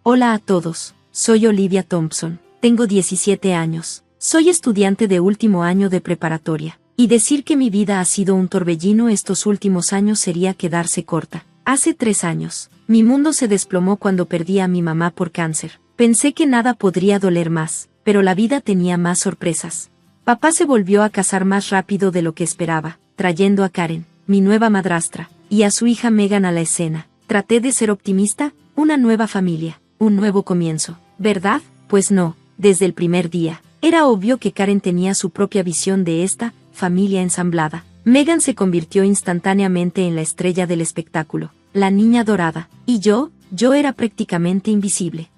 Hola a todos, soy Olivia Thompson, tengo 17 años, soy estudiante de último año de preparatoria, y decir que mi vida ha sido un torbellino estos últimos años sería quedarse corta. Hace 3 años, mi mundo se desplomó cuando perdí a mi mamá por cáncer. Pensé que nada podría doler más, pero la vida tenía más sorpresas. Papá se volvió a casar más rápido de lo que esperaba, trayendo a Karen, mi nueva madrastra, y a su hija Megan a la escena. Traté de ser optimista, una nueva familia, un nuevo comienzo, ¿verdad? Pues no, desde el primer día. Era obvio que Karen tenía su propia visión de esta familia ensamblada. Megan se convirtió instantáneamente en la estrella del espectáculo, la niña dorada, y yo era prácticamente invisible.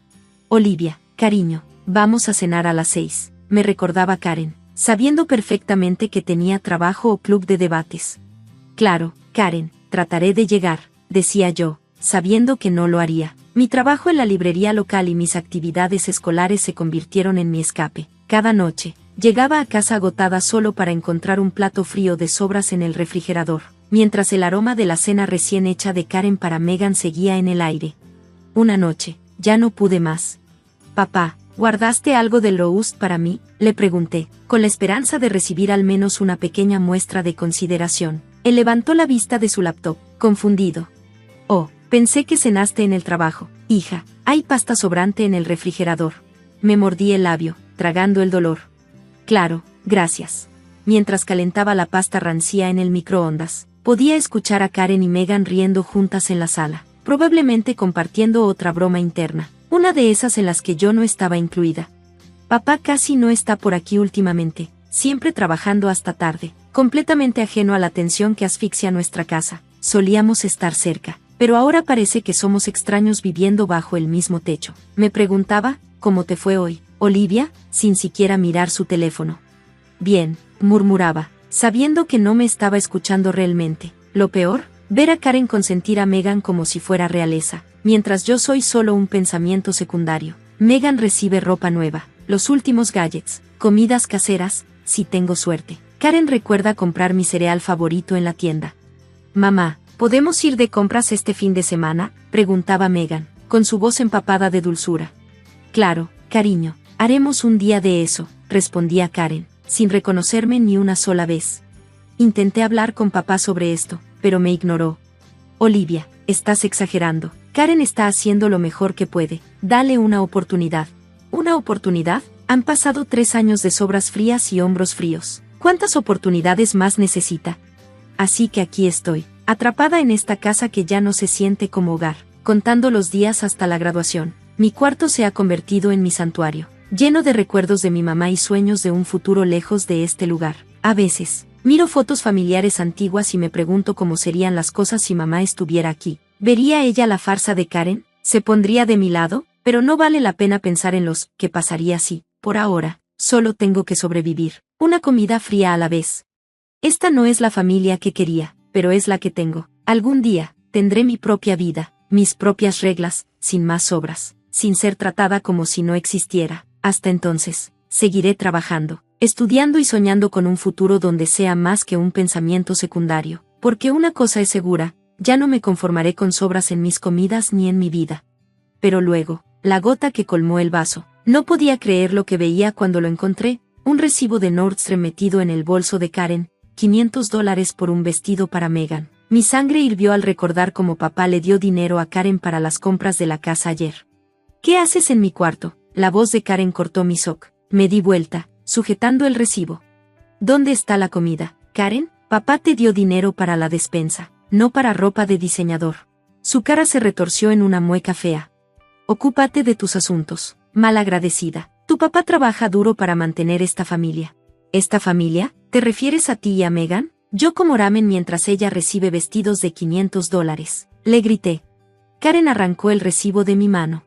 Olivia, cariño, vamos a cenar a las 6, me recordaba Karen, sabiendo perfectamente que tenía trabajo o club de debates. Claro, Karen, trataré de llegar, decía yo, sabiendo que no lo haría. Mi trabajo en la librería local y mis actividades escolares se convirtieron en mi escape. Cada noche, llegaba a casa agotada solo para encontrar un plato frío de sobras en el refrigerador, mientras el aroma de la cena recién hecha de Karen para Megan seguía en el aire. Una noche, ya no pude más. Papá, ¿guardaste algo del roast para mí?, le pregunté, con la esperanza de recibir al menos una pequeña muestra de consideración. Él levantó la vista de su laptop, confundido. Oh, pensé que cenaste en el trabajo. Hija, hay pasta sobrante en el refrigerador. Me mordí el labio, tragando el dolor. Claro, gracias. Mientras calentaba la pasta rancia en el microondas, podía escuchar a Karen y Megan riendo juntas en la sala, probablemente compartiendo otra broma interna, una de esas en las que yo no estaba incluida. Papá casi no está por aquí últimamente, siempre trabajando hasta tarde, completamente ajeno a la tensión que asfixia nuestra casa. Solíamos estar cerca, pero ahora parece que somos extraños viviendo bajo el mismo techo. Me preguntaba, ¿cómo te fue hoy, Olivia?, sin siquiera mirar su teléfono. Bien, murmuraba, sabiendo que no me estaba escuchando realmente. Lo peor, ver a Karen consentir a Megan como si fuera realeza, mientras yo soy solo un pensamiento secundario. Megan recibe ropa nueva, los últimos gadgets, comidas caseras, si tengo suerte. Karen recuerda comprar mi cereal favorito en la tienda. Mamá, ¿podemos ir de compras este fin de semana?, preguntaba Megan, con su voz empapada de dulzura. Claro, cariño, haremos un día de eso, respondía Karen, sin reconocerme ni una sola vez. Intenté hablar con papá sobre esto, pero me ignoró. Olivia, estás exagerando. Karen está haciendo lo mejor que puede. Dale una oportunidad. ¿Una oportunidad? Han pasado 3 años de sobras frías y hombros fríos. ¿Cuántas oportunidades más necesita? Así que aquí estoy, atrapada en esta casa que ya no se siente como hogar, contando los días hasta la graduación. Mi cuarto se ha convertido en mi santuario, lleno de recuerdos de mi mamá y sueños de un futuro lejos de este lugar. A veces, miro fotos familiares antiguas y me pregunto cómo serían las cosas si mamá estuviera aquí. ¿Vería ella la farsa de Karen? ¿Se pondría de mi lado? Pero no vale la pena pensar en los que pasaría si, por ahora, solo tengo que sobrevivir. Una comida fría a la vez. Esta no es la familia que quería, pero es la que tengo. Algún día, tendré mi propia vida, mis propias reglas, sin más sobras, sin ser tratada como si no existiera. Hasta entonces, seguiré trabajando, estudiando y soñando con un futuro donde sea más que un pensamiento secundario. Porque una cosa es segura, ya no me conformaré con sobras en mis comidas ni en mi vida. Pero luego, la gota que colmó el vaso. No podía creer lo que veía cuando lo encontré, un recibo de Nordstrom metido en el bolso de Karen, $500 por un vestido para Megan. Mi sangre hirvió al recordar cómo papá le dio dinero a Karen para las compras de la casa ayer. ¿Qué haces en mi cuarto? La voz de Karen cortó mi shock. Me di vuelta, sujetando el recibo. ¿Dónde está la comida, Karen? Papá te dio dinero para la despensa, no para ropa de diseñador. Su cara se retorció en una mueca fea. Ocúpate de tus asuntos, malagradecida. Tu papá trabaja duro para mantener esta familia. ¿Esta familia? ¿Te refieres a ti y a Megan? Yo como ramen mientras ella recibe vestidos de $500. Le grité. Karen arrancó el recibo de mi mano.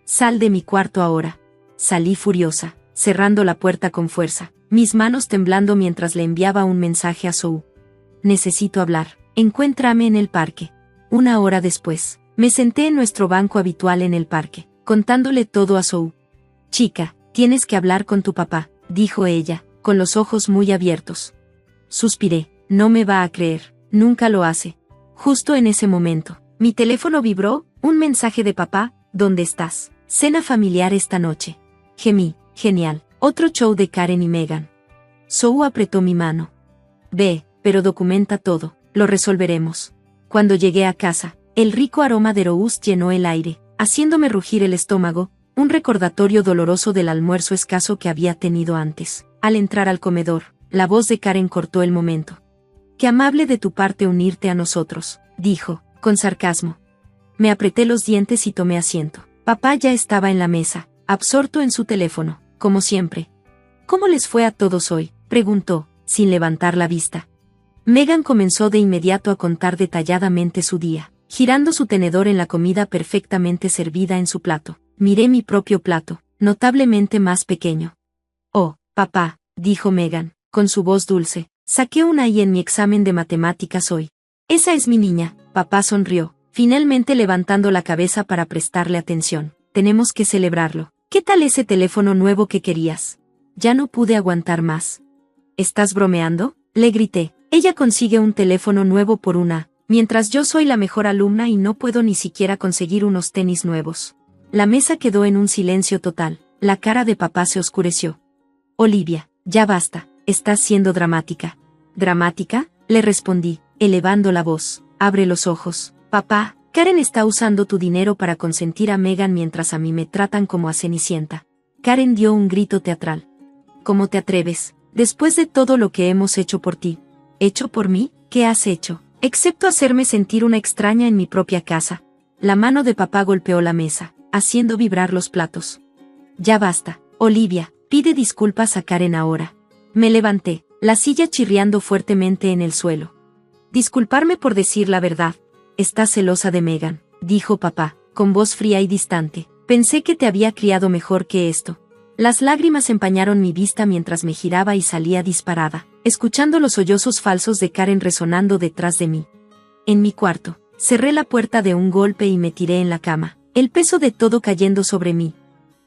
Sal de mi cuarto ahora. Salí furiosa, cerrando la puerta con fuerza, mis manos temblando mientras le enviaba un mensaje a Sue. Necesito hablar. Encuéntrame en el parque. 1 hora después, me senté en nuestro banco habitual en el parque, contándole todo a Sue. Chica, tienes que hablar con tu papá, dijo ella, con los ojos muy abiertos. Suspiré. No me va a creer, nunca lo hace. Justo en ese momento, mi teléfono vibró, un mensaje de papá. ¿Dónde estás? Cena familiar esta noche. Gemí, genial. Otro show de Karen y Megan. Sou apretó mi mano. Ve, pero documenta todo, lo resolveremos. Cuando llegué a casa, el rico aroma de Rous llenó el aire, haciéndome rugir el estómago, un recordatorio doloroso del almuerzo escaso que había tenido antes. Al entrar al comedor, la voz de Karen cortó el momento. Qué amable de tu parte unirte a nosotros, dijo, con sarcasmo. Me apreté los dientes y tomé asiento. Papá ya estaba en la mesa, absorto en su teléfono, como siempre. ¿Cómo les fue a todos hoy?, preguntó, sin levantar la vista. Megan comenzó de inmediato a contar detalladamente su día, girando su tenedor en la comida perfectamente servida en su plato. Miré mi propio plato, notablemente más pequeño. Oh, papá, dijo Megan, con su voz dulce, saqué una I en mi examen de matemáticas hoy. Esa es mi niña, papá sonrió, finalmente levantando la cabeza para prestarle atención. Tenemos que celebrarlo. ¿Qué tal ese teléfono nuevo que querías? Ya no pude aguantar más. ¿Estás bromeando?, le grité. Ella consigue un teléfono nuevo por una, mientras yo soy la mejor alumna y no puedo ni siquiera conseguir unos tenis nuevos. La mesa quedó en un silencio total. La cara de papá se oscureció. Olivia, ya basta, estás siendo dramática. ¿Dramática?, le respondí, elevando la voz. Abre los ojos. Papá, Karen está usando tu dinero para consentir a Megan mientras a mí me tratan como a Cenicienta. Karen dio un grito teatral. ¿Cómo te atreves? Después de todo lo que hemos hecho por ti. ¿Hecho por mí? ¿Qué has hecho? Excepto hacerme sentir una extraña en mi propia casa. La mano de papá golpeó la mesa, haciendo vibrar los platos. Ya basta, Olivia, pide disculpas a Karen ahora. Me levanté, la silla chirriando fuertemente en el suelo. Disculparme por decir la verdad. Estás celosa de Megan, dijo papá, con voz fría y distante. Pensé que te había criado mejor que esto. Las lágrimas empañaron mi vista mientras me giraba y salía disparada, escuchando los sollozos falsos de Karen resonando detrás de mí. En mi cuarto, cerré la puerta de un golpe y me tiré en la cama, el peso de todo cayendo sobre mí.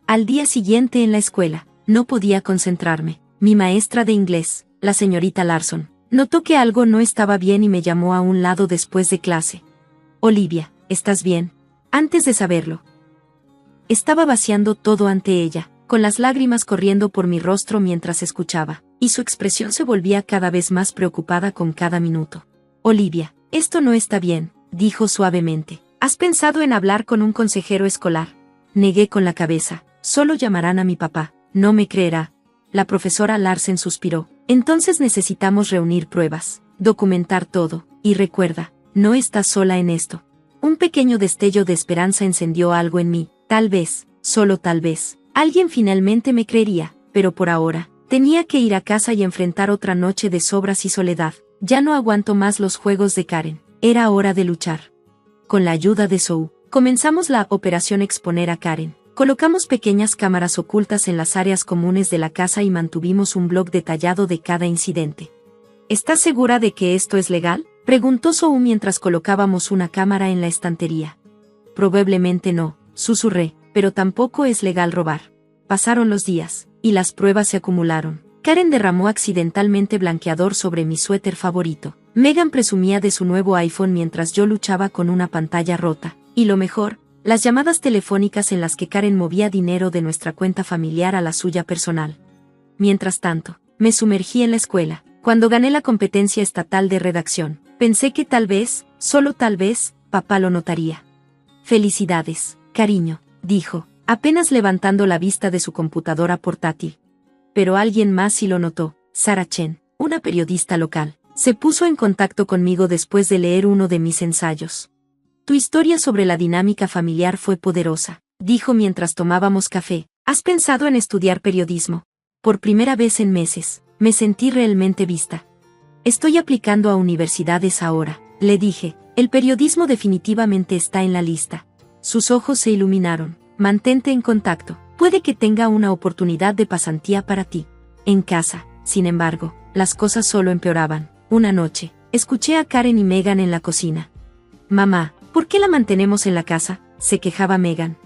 Al día siguiente en la escuela, no podía concentrarme. Mi maestra de inglés, la señorita Larson, notó que algo no estaba bien y me llamó a un lado después de clase. Olivia, ¿estás bien? Antes de saberlo. Estaba vaciando todo ante ella, con las lágrimas corriendo por mi rostro mientras escuchaba, y su expresión se volvía cada vez más preocupada con cada minuto. Olivia, esto no está bien, dijo suavemente. ¿Has pensado en hablar con un consejero escolar? Negué con la cabeza. Solo llamarán a mi papá, no me creerá. La profesora Larsen suspiró. Entonces necesitamos reunir pruebas, documentar todo, y recuerda, no estás sola en esto. Un pequeño destello de esperanza encendió algo en mí. Tal vez, solo tal vez, alguien finalmente me creería, pero por ahora, tenía que ir a casa y enfrentar otra noche de sobras y soledad. Ya no aguanto más los juegos de Karen. Era hora de luchar. Con la ayuda de Sou, comenzamos la operación Exponer a Karen. Colocamos pequeñas cámaras ocultas en las áreas comunes de la casa y mantuvimos un blog detallado de cada incidente. ¿Estás segura de que esto es legal?, preguntó Sou mientras colocábamos una cámara en la estantería. Probablemente no, susurré, pero tampoco es legal robar. Pasaron los días, y las pruebas se acumularon. Karen derramó accidentalmente blanqueador sobre mi suéter favorito. Megan presumía de su nuevo iPhone mientras yo luchaba con una pantalla rota. Y lo mejor, las llamadas telefónicas en las que Karen movía dinero de nuestra cuenta familiar a la suya personal. Mientras tanto, me sumergí en la escuela. Cuando gané la competencia estatal de redacción, pensé que tal vez, solo tal vez, papá lo notaría. Felicidades, cariño, dijo, apenas levantando la vista de su computadora portátil. Pero alguien más sí lo notó. Sarah Chen, una periodista local, se puso en contacto conmigo después de leer uno de mis ensayos. Tu historia sobre la dinámica familiar fue poderosa, dijo mientras tomábamos café. ¿Has pensado en estudiar periodismo? Por primera vez en meses, me sentí realmente vista. Estoy aplicando a universidades ahora, le dije. El periodismo definitivamente está en la lista. Sus ojos se iluminaron. Mantente en contacto. Puede que tenga una oportunidad de pasantía para ti. En casa, sin embargo, las cosas solo empeoraban. Una noche, escuché a Karen y Megan en la cocina. Mamá, ¿por qué la mantenemos en la casa?, se quejaba Megan.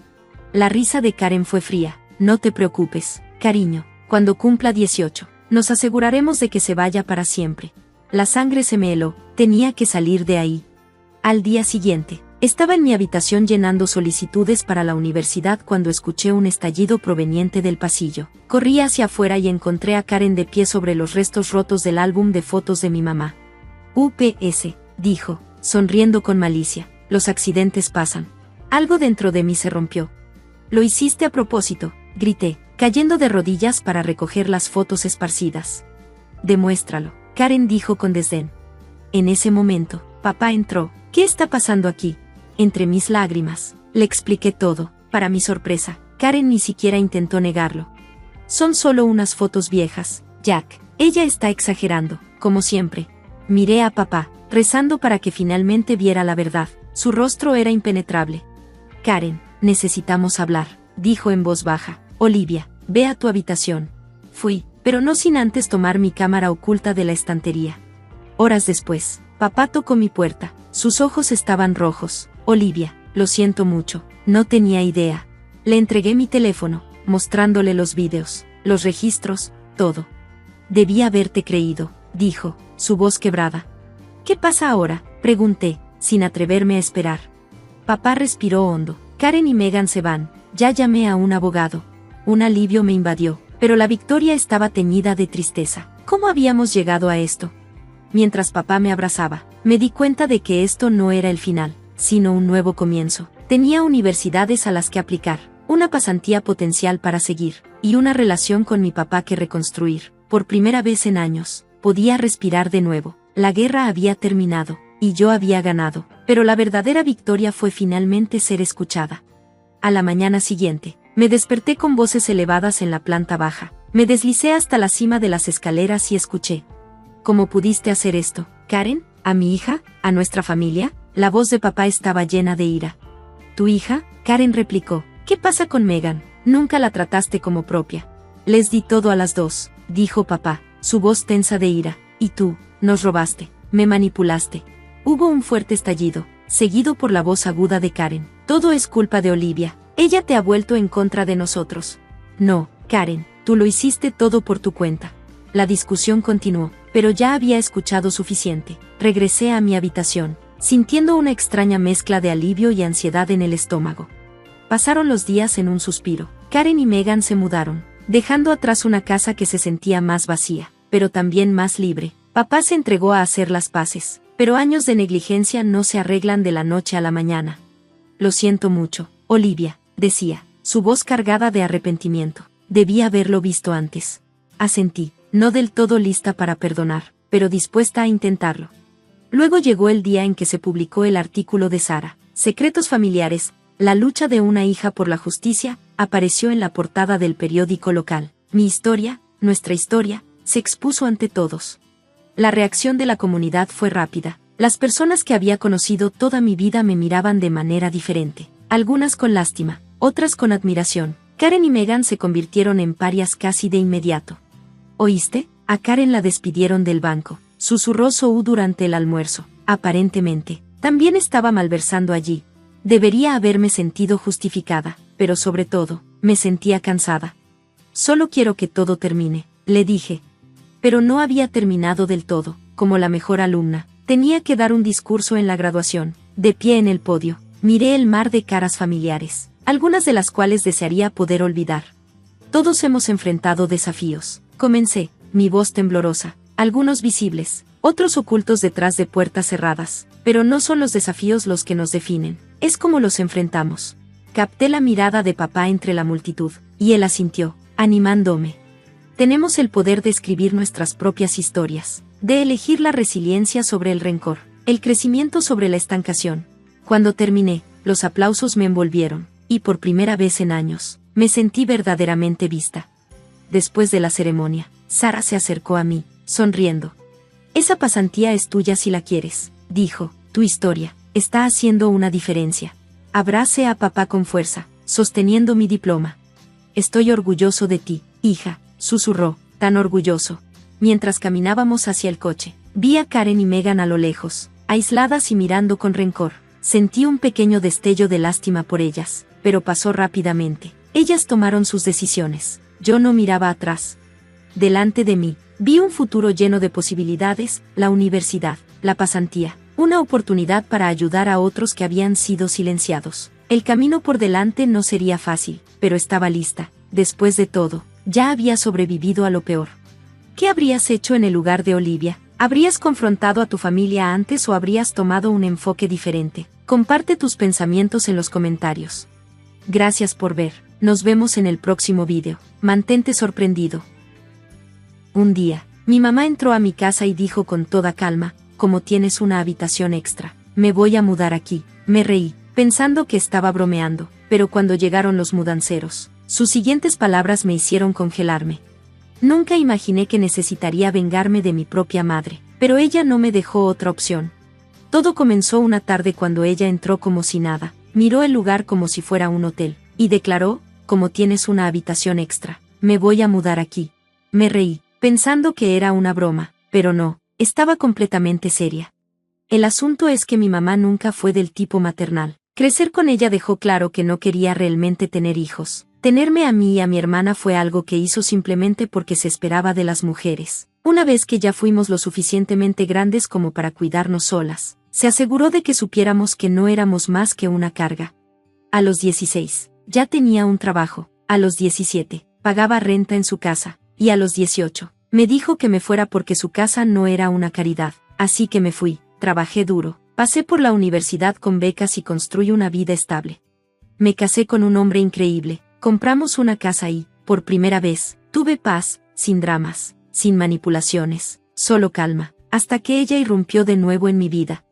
La risa de Karen fue fría. No te preocupes, cariño. Cuando cumpla 18, nos aseguraremos de que se vaya para siempre. La sangre se me heló. Tenía que salir de ahí. Al día siguiente, Estaba en mi habitación llenando solicitudes para la universidad cuando escuché un estallido proveniente del pasillo. Corrí hacia afuera y encontré a Karen de pie sobre los restos rotos del álbum de fotos de mi mamá. UPS, dijo, sonriendo con malicia, los accidentes pasan. Algo dentro de mí se rompió. Lo hiciste a propósito, grité, cayendo de rodillas para recoger las fotos esparcidas. Demuéstralo, Karen dijo con desdén. En ese momento, papá entró. ¿Qué está pasando aquí? Entre mis lágrimas, le expliqué todo. Para mi sorpresa, Karen ni siquiera intentó negarlo. Son solo unas fotos viejas, Jack. Ella está exagerando, como siempre. Miré a papá, rezando para que finalmente viera la verdad. Su rostro era impenetrable. Karen, necesitamos hablar, dijo en voz baja. Olivia, ve a tu habitación. Fui, pero no sin antes tomar mi cámara oculta de la estantería. Horas después, papá tocó mi puerta. Sus ojos estaban rojos. Olivia, lo siento mucho, no tenía idea. Le entregué mi teléfono, mostrándole los vídeos, los registros, todo. Debí haberte creído, dijo, su voz quebrada. ¿Qué pasa ahora?, pregunté, sin atreverme a esperar. Papá respiró hondo. Karen y Megan se van. Ya llamé a un abogado. Un alivio me invadió, pero la victoria estaba teñida de tristeza. ¿Cómo habíamos llegado a esto? Mientras papá me abrazaba, me di cuenta de que esto no era el final, sino un nuevo comienzo. Tenía universidades a las que aplicar, una pasantía potencial para seguir, y una relación con mi papá que reconstruir. Por primera vez en años, podía respirar de nuevo. La guerra había terminado, y yo había ganado, pero la verdadera victoria fue finalmente ser escuchada. A la mañana siguiente, me desperté con voces elevadas en la planta baja. Me deslicé hasta la cima de las escaleras y escuché. ¿Cómo pudiste hacer esto, Karen? ¿A mi hija? ¿A nuestra familia? La voz de papá estaba llena de ira. ¿Tu hija? Karen replicó. ¿Qué pasa con Megan? Nunca la trataste como propia. Les di todo a las dos, dijo papá, su voz tensa de ira. Y tú, nos robaste, me manipulaste. Hubo un fuerte estallido, seguido por la voz aguda de Karen. Todo es culpa de Olivia. Ella te ha vuelto en contra de nosotros. No, Karen, tú lo hiciste todo por tu cuenta. La discusión continuó, pero ya había escuchado suficiente. Regresé a mi habitación, sintiendo una extraña mezcla de alivio y ansiedad en el estómago. Pasaron los días en un suspiro. Karen y Megan se mudaron, dejando atrás una casa que se sentía más vacía, pero también más libre. Papá se entregó a hacer las paces, pero años de negligencia no se arreglan de la noche a la mañana. Lo siento mucho, Olivia, decía, su voz cargada de arrepentimiento. Debí haberlo visto antes. Asentí, no del todo lista para perdonar, pero dispuesta a intentarlo. Luego llegó el día en que se publicó el artículo de Sara. Secretos familiares, la lucha de una hija por la justicia, apareció en la portada del periódico local. Mi historia, nuestra historia, se expuso ante todos. La reacción de la comunidad fue rápida. Las personas que había conocido toda mi vida me miraban de manera diferente. Algunas con lástima, otras con admiración. Karen y Megan se convirtieron en parias casi de inmediato. ¿Oíste? A Karen la despidieron del banco, susurró Sue durante el almuerzo. Aparentemente, también estaba malversando allí. Debería haberme sentido justificada, pero sobre todo, me sentía cansada. Solo quiero que todo termine, le dije. Pero no había terminado del todo. Como la mejor alumna, tenía que dar un discurso en la graduación. De pie en el podio, miré el mar de caras familiares, algunas de las cuales desearía poder olvidar. Todos hemos enfrentado desafíos. Comencé, mi voz temblorosa, algunos visibles, otros ocultos detrás de puertas cerradas, pero no son los desafíos los que nos definen, es como los enfrentamos. Capté la mirada de papá entre la multitud, y él asintió, animándome. Tenemos el poder de escribir nuestras propias historias, de elegir la resiliencia sobre el rencor, el crecimiento sobre la estancación. Cuando terminé, los aplausos me envolvieron, y por primera vez en años, me sentí verdaderamente vista. Después de la ceremonia, Sara se acercó a mí, sonriendo. Esa pasantía es tuya si la quieres, dijo, tu historia está haciendo una diferencia. Abracé a papá con fuerza, sosteniendo mi diploma. Estoy orgulloso de ti, hija, susurró, tan orgulloso. Mientras caminábamos hacia el coche, vi a Karen y Megan a lo lejos, aisladas y mirando con rencor. Sentí un pequeño destello de lástima por ellas, pero pasó rápidamente. Ellas tomaron sus decisiones. Yo no miraba atrás. Delante de mí, vi un futuro lleno de posibilidades, la universidad, la pasantía, Una oportunidad para ayudar a otros que habían sido silenciados. El camino por delante no sería fácil, pero estaba lista. Después de todo, ya había sobrevivido a lo peor. ¿Qué habrías hecho en el lugar de Olivia? ¿Habrías confrontado a tu familia antes o habrías tomado un enfoque diferente? Comparte tus pensamientos en los comentarios. Gracias por ver. Nos vemos en el próximo video. Mantente sorprendido. Un día, mi mamá entró a mi casa y dijo con toda calma, «Como tienes una habitación extra, me voy a mudar aquí». Me reí, pensando que estaba bromeando, pero cuando llegaron los mudanceros, sus siguientes palabras me hicieron congelarme. Nunca imaginé que necesitaría vengarme de mi propia madre, pero ella no me dejó otra opción. Todo comenzó una tarde cuando ella entró como si nada, miró el lugar como si fuera un hotel, y declaró, «Como tienes una habitación extra, me voy a mudar aquí». Me reí, pensando que era una broma, pero no, estaba completamente seria. El asunto es que mi mamá nunca fue del tipo maternal. Crecer con ella dejó claro que no quería realmente tener hijos. Tenerme a mí y a mi hermana fue algo que hizo simplemente porque se esperaba de las mujeres. Una vez que ya fuimos lo suficientemente grandes como para cuidarnos solas, se aseguró de que supiéramos que no éramos más que una carga. A los 16, ya tenía un trabajo. A los 17, pagaba renta en su casa. Y a los 18, me dijo que me fuera porque su casa no era una caridad. Así que me fui, trabajé duro, pasé por la universidad con becas y construí una vida estable. Me casé con un hombre increíble, compramos una casa y, por primera vez, tuve paz, sin dramas, sin manipulaciones, solo calma, hasta que ella irrumpió de nuevo en mi vida.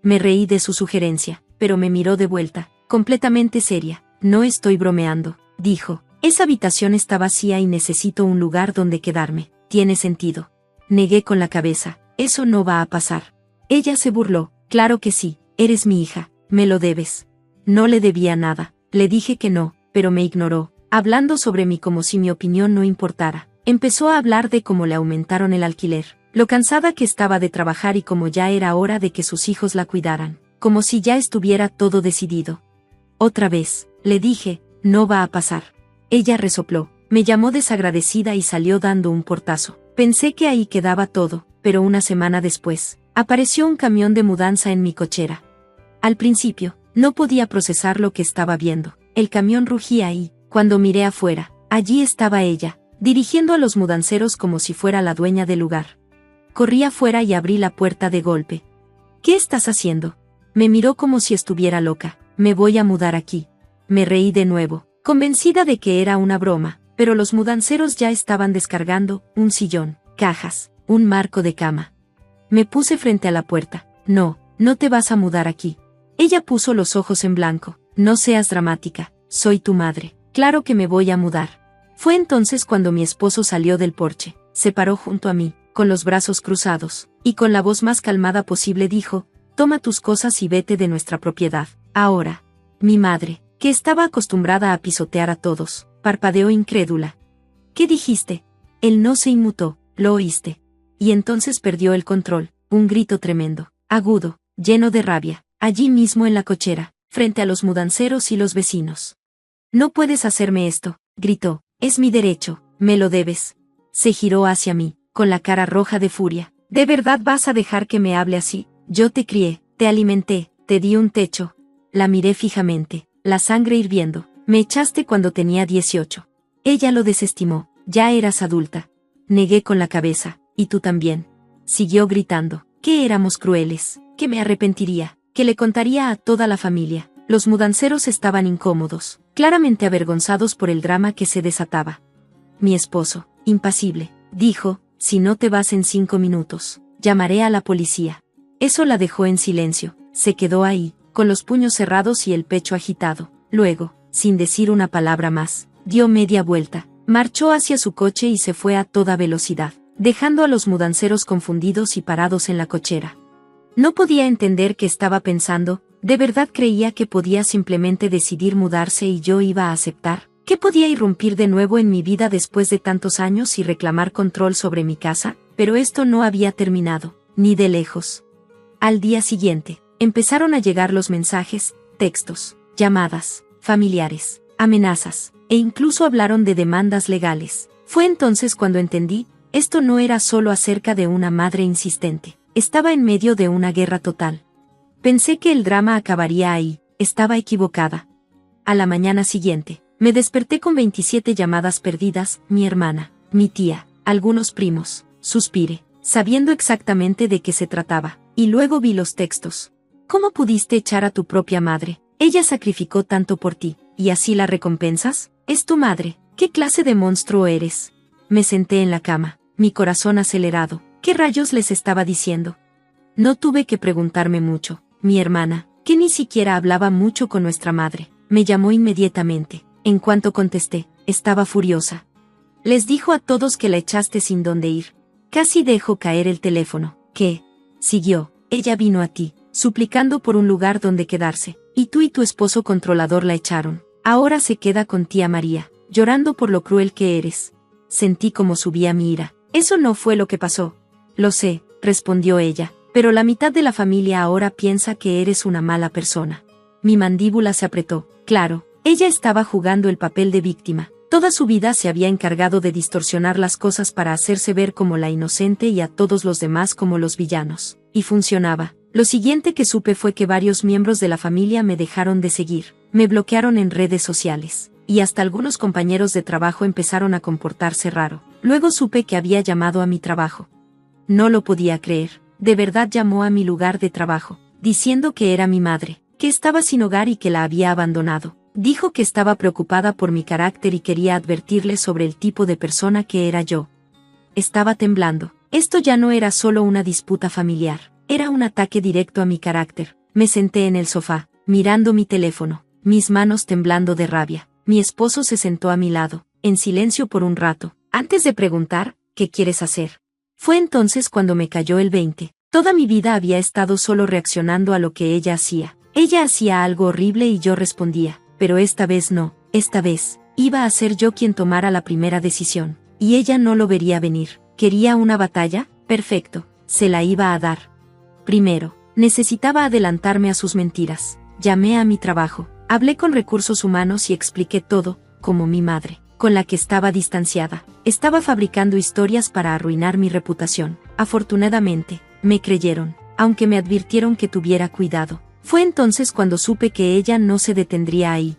Me reí de su sugerencia, pero me miró de vuelta, completamente seria. «No estoy bromeando», dijo. «Esa habitación está vacía y necesito un lugar donde quedarme». «Tiene sentido». Negué con la cabeza. «Eso no va a pasar». Ella se burló. «Claro que sí, eres mi hija, me lo debes». No le debía nada. Le dije que no, pero me ignoró, hablando sobre mí como si mi opinión no importara. Empezó a hablar de cómo le aumentaron el alquiler, lo cansada que estaba de trabajar y cómo ya era hora de que sus hijos la cuidaran, como si ya estuviera todo decidido. Otra vez, le dije, «No va a pasar». Ella resopló, me llamó desagradecida y salió dando un portazo. Pensé que ahí quedaba todo, pero una semana después, apareció un camión de mudanza en mi cochera. Al principio, no podía procesar lo que estaba viendo. El camión rugía y, cuando miré afuera, allí estaba ella, dirigiendo a los mudanceros como si fuera la dueña del lugar. Corrí afuera y abrí la puerta de golpe. «¿Qué estás haciendo?». Me miró como si estuviera loca. «Me voy a mudar aquí». Me reí de nuevo, convencida de que era una broma, pero los mudanceros ya estaban descargando un sillón, cajas, un marco de cama. Me puse frente a la puerta. «No, no te vas a mudar aquí». Ella puso los ojos en blanco. «No seas dramática, soy tu madre. Claro que me voy a mudar». Fue entonces cuando mi esposo salió del porche, se paró junto a mí, con los brazos cruzados, y con la voz más calmada posible dijo, «Toma tus cosas y vete de nuestra propiedad, ahora». Mi madre, que estaba acostumbrada a pisotear a todos, parpadeó incrédula. «¿Qué dijiste?». Él no se inmutó. «Lo oíste». Y entonces perdió el control, un grito tremendo, agudo, lleno de rabia, allí mismo en la cochera, frente a los mudanceros y los vecinos. «No puedes hacerme esto», gritó, «es mi derecho, me lo debes». Se giró hacia mí, con la cara roja de furia. «¿De verdad vas a dejar que me hable así? Yo te crié, te alimenté, te di un techo». La miré fijamente, la sangre hirviendo. «Me echaste cuando tenía 18. Ella lo desestimó. «Ya eras adulta». Negué con la cabeza. «Y tú también». Siguió gritando. Que éramos crueles, que me arrepentiría, que le contaría a toda la familia. Los mudanceros estaban incómodos, claramente avergonzados por el drama que se desataba. Mi esposo, impasible, dijo, «Si no te vas en 5 minutos, llamaré a la policía». Eso la dejó en silencio. Se quedó ahí, con los puños cerrados y el pecho agitado. Luego, sin decir una palabra más, dio media vuelta, marchó hacia su coche y se fue a toda velocidad, dejando a los mudanceros confundidos y parados en la cochera. No podía entender qué estaba pensando. ¿De verdad creía que podía simplemente decidir mudarse y yo iba a aceptar? ¿Que podía irrumpir de nuevo en mi vida después de tantos años y reclamar control sobre mi casa? Pero esto no había terminado, ni de lejos. Al día siguiente, empezaron a llegar los mensajes, textos, llamadas, familiares, amenazas, e incluso hablaron de demandas legales. Fue entonces cuando entendí, esto no era solo acerca de una madre insistente. Estaba en medio de una guerra total. Pensé que el drama acabaría ahí. Estaba equivocada. A la mañana siguiente, me desperté con 27 llamadas perdidas, mi hermana, mi tía, algunos primos. Suspiré, sabiendo exactamente de qué se trataba, y luego vi los textos. ¿Cómo pudiste echar a tu propia madre? Ella sacrificó tanto por ti, ¿y así la recompensas? Es tu madre. ¿Qué clase de monstruo eres? Me senté en la cama, mi corazón acelerado. ¿Qué rayos les estaba diciendo? No tuve que preguntarme mucho. Mi hermana, que ni siquiera hablaba mucho con nuestra madre, me llamó inmediatamente. En cuanto contesté, estaba furiosa. Les dijo a todos que la echaste sin dónde ir. Casi dejó caer el teléfono. ¿Qué? Siguió. Ella vino a ti, suplicando por un lugar donde quedarse, y tú y tu esposo controlador la echaron. Ahora se queda con tía María, llorando por lo cruel que eres. Sentí como subía mi ira. Eso no fue lo que pasó. Lo sé, respondió ella, pero la mitad de la familia ahora piensa que eres una mala persona. Mi mandíbula se apretó. Claro, ella estaba jugando el papel de víctima. Toda su vida se había encargado de distorsionar las cosas para hacerse ver como la inocente y a todos los demás como los villanos. Y funcionaba. Lo siguiente que supe fue que varios miembros de la familia me dejaron de seguir, me bloquearon en redes sociales, y hasta algunos compañeros de trabajo empezaron a comportarse raro. Luego supe que había llamado a mi trabajo. No lo podía creer. De verdad llamó a mi lugar de trabajo, diciendo que era mi madre, que estaba sin hogar y que la había abandonado. Dijo que estaba preocupada por mi carácter y quería advertirle sobre el tipo de persona que era yo. Estaba temblando. Esto ya no era solo una disputa familiar, era un ataque directo a mi carácter. Me senté en el sofá, mirando mi teléfono, mis manos temblando de rabia. Mi esposo se sentó a mi lado, en silencio por un rato, antes de preguntar, ¿qué quieres hacer? Fue entonces cuando me cayó el 20. Toda mi vida había estado solo reaccionando a lo que ella hacía. Ella hacía algo horrible y yo respondía. Pero esta vez no, esta vez, iba a ser yo quien tomara la primera decisión, y ella no lo vería venir. ¿Quería una batalla? Perfecto, se la iba a dar. Primero, necesitaba adelantarme a sus mentiras. Llamé a mi trabajo, hablé con recursos humanos y expliqué todo, como mi madre, con la que estaba distanciada. Estaba fabricando historias para arruinar mi reputación. Afortunadamente, me creyeron, aunque me advirtieron que tuviera cuidado. Fue entonces cuando supe que ella no se detendría ahí.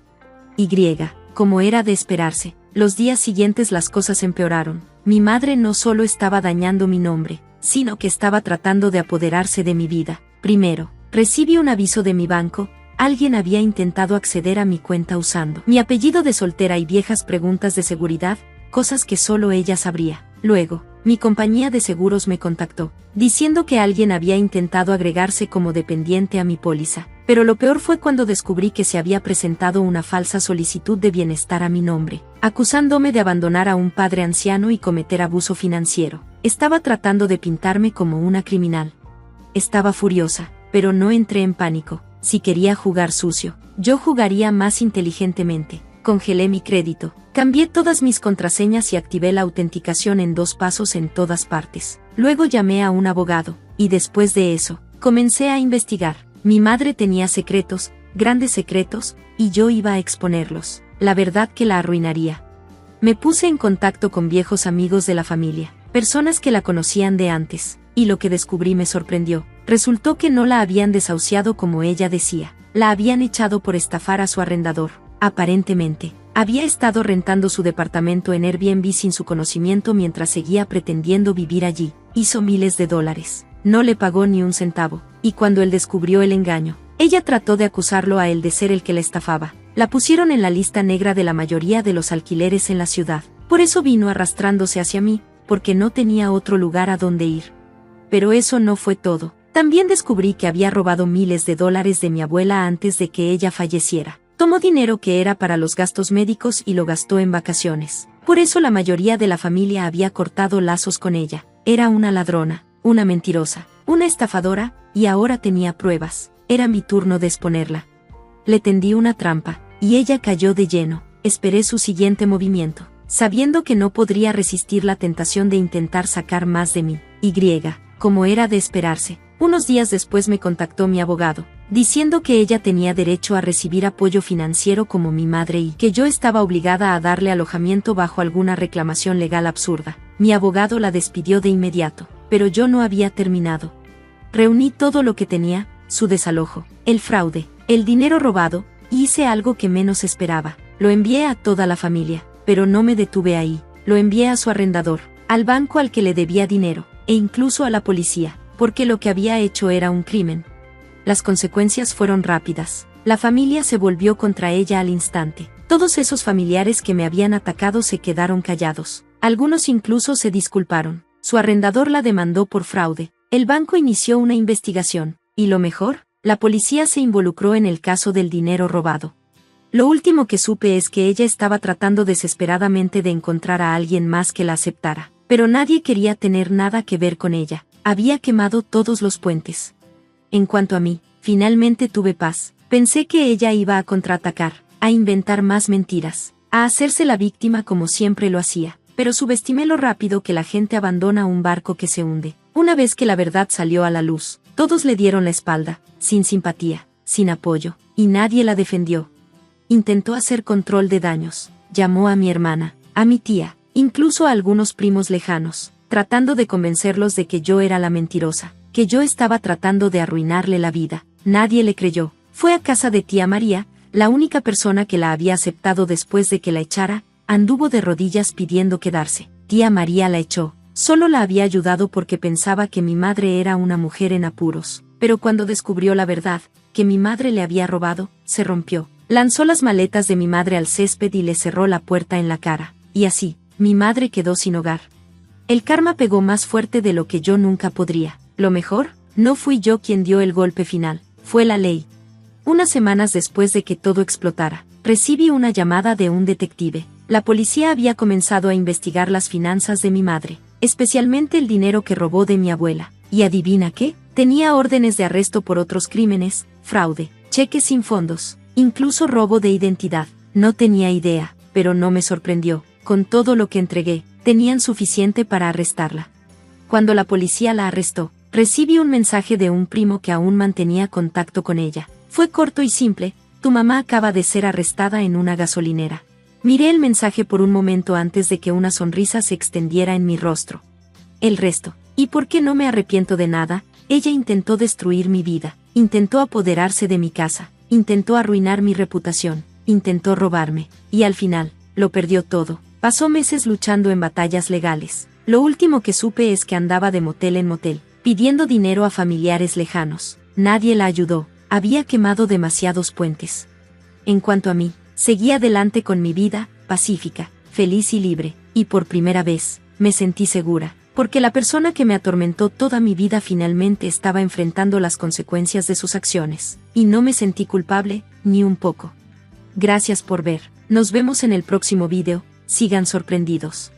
Como era de esperarse, los días siguientes las cosas empeoraron. Mi madre no solo estaba dañando mi nombre, sino que estaba tratando de apoderarse de mi vida. Primero, recibí un aviso de mi banco. Alguien había intentado acceder a mi cuenta usando mi apellido de soltera y viejas preguntas de seguridad, cosas que solo ella sabría. Luego, mi compañía de seguros me contactó, diciendo que alguien había intentado agregarse como dependiente a mi póliza. Pero lo peor fue cuando descubrí que se había presentado una falsa solicitud de bienestar a mi nombre, acusándome de abandonar a un padre anciano y cometer abuso financiero. Estaba tratando de pintarme como una criminal. Estaba furiosa, pero no entré en pánico. Si quería jugar sucio, yo jugaría más inteligentemente. Congelé mi crédito, cambié todas mis contraseñas y activé la autenticación en 2 pasos en todas partes. Luego llamé a un abogado, y después de eso, comencé a investigar. Mi madre tenía secretos, grandes secretos, y yo iba a exponerlos. La verdad que la arruinaría. Me puse en contacto con viejos amigos de la familia, personas que la conocían de antes, y lo que descubrí me sorprendió. Resultó que no la habían desahuciado como ella decía, la habían echado por estafar a su arrendador. Aparentemente, había estado rentando su departamento en Airbnb sin su conocimiento mientras seguía pretendiendo vivir allí. Hizo miles de dólares. No le pagó ni un centavo. Y cuando él descubrió el engaño, ella trató de acusarlo a él de ser el que la estafaba. La pusieron en la lista negra de la mayoría de los alquileres en la ciudad. Por eso vino arrastrándose hacia mí, porque no tenía otro lugar a donde ir. Pero eso no fue todo. También descubrí que había robado miles de dólares de mi abuela antes de que ella falleciera. Tomó dinero que era para los gastos médicos y lo gastó en vacaciones. Por eso la mayoría de la familia había cortado lazos con ella. Era una ladrona, una mentirosa, una estafadora, y ahora tenía pruebas. Era mi turno de exponerla. Le tendí una trampa, y ella cayó de lleno. Esperé su siguiente movimiento, sabiendo que no podría resistir la tentación de intentar sacar más de mí. Como era de esperarse, unos días después me contactó mi abogado, diciendo que ella tenía derecho a recibir apoyo financiero como mi madre y que yo estaba obligada a darle alojamiento bajo alguna reclamación legal absurda. Mi abogado la despidió de inmediato, pero yo no había terminado. Reuní todo lo que tenía, su desalojo, el fraude, el dinero robado, y hice algo que menos esperaba. Lo envié a toda la familia, pero no me detuve ahí. Lo envié a su arrendador, al banco al que le debía dinero, e incluso a la policía, porque lo que había hecho era un crimen. Las consecuencias fueron rápidas. La familia se volvió contra ella al instante. Todos esos familiares que me habían atacado se quedaron callados. Algunos incluso se disculparon. Su arrendador la demandó por fraude. El banco inició una investigación. Y lo mejor, la policía se involucró en el caso del dinero robado. Lo último que supe es que ella estaba tratando desesperadamente de encontrar a alguien más que la aceptara. Pero nadie quería tener nada que ver con ella. Había quemado todos los puentes. En cuanto a mí, finalmente tuve paz. Pensé que ella iba a contraatacar, a inventar más mentiras, a hacerse la víctima como siempre lo hacía, pero subestimé lo rápido que la gente abandona un barco que se hunde. Una vez que la verdad salió a la luz, todos le dieron la espalda, sin simpatía, sin apoyo, y nadie la defendió. Intentó hacer control de daños, llamó a mi hermana, a mi tía, incluso a algunos primos lejanos, tratando de convencerlos de que yo era la mentirosa, que yo estaba tratando de arruinarle la vida. Nadie le creyó. Fue a casa de tía María, la única persona que la había aceptado después de que la echara, anduvo de rodillas pidiendo quedarse. Tía María la echó. Solo la había ayudado porque pensaba que mi madre era una mujer en apuros. Pero cuando descubrió la verdad, que mi madre le había robado, se rompió. Lanzó las maletas de mi madre al césped y le cerró la puerta en la cara. Y así, mi madre quedó sin hogar. El karma pegó más fuerte de lo que yo nunca podría. Lo mejor, no fui yo quien dio el golpe final, fue la ley. Unas semanas después de que todo explotara, recibí una llamada de un detective. La policía había comenzado a investigar las finanzas de mi madre, especialmente el dinero que robó de mi abuela. ¿Y adivina qué? Tenía órdenes de arresto por otros crímenes, fraude, cheques sin fondos, incluso robo de identidad. No tenía idea, pero no me sorprendió. Con todo lo que entregué, tenían suficiente para arrestarla. Cuando la policía la arrestó, recibí un mensaje de un primo que aún mantenía contacto con ella. Fue corto y simple: tu mamá acaba de ser arrestada en una gasolinera. Miré el mensaje por un momento antes de que una sonrisa se extendiera en mi rostro. El resto, ¿y por qué no me arrepiento de nada? Ella intentó destruir mi vida, intentó apoderarse de mi casa, intentó arruinar mi reputación, intentó robarme, y al final, lo perdió todo. Pasó meses luchando en batallas legales. Lo último que supe es que andaba de motel en motel, pidiendo dinero a familiares lejanos. Nadie la ayudó. Había quemado demasiados puentes. En cuanto a mí, seguí adelante con mi vida, pacífica, feliz y libre, y por primera vez, me sentí segura, porque la persona que me atormentó toda mi vida finalmente estaba enfrentando las consecuencias de sus acciones, y no me sentí culpable, ni un poco. Gracias por ver. Nos vemos en el próximo video. Sigan sorprendidos.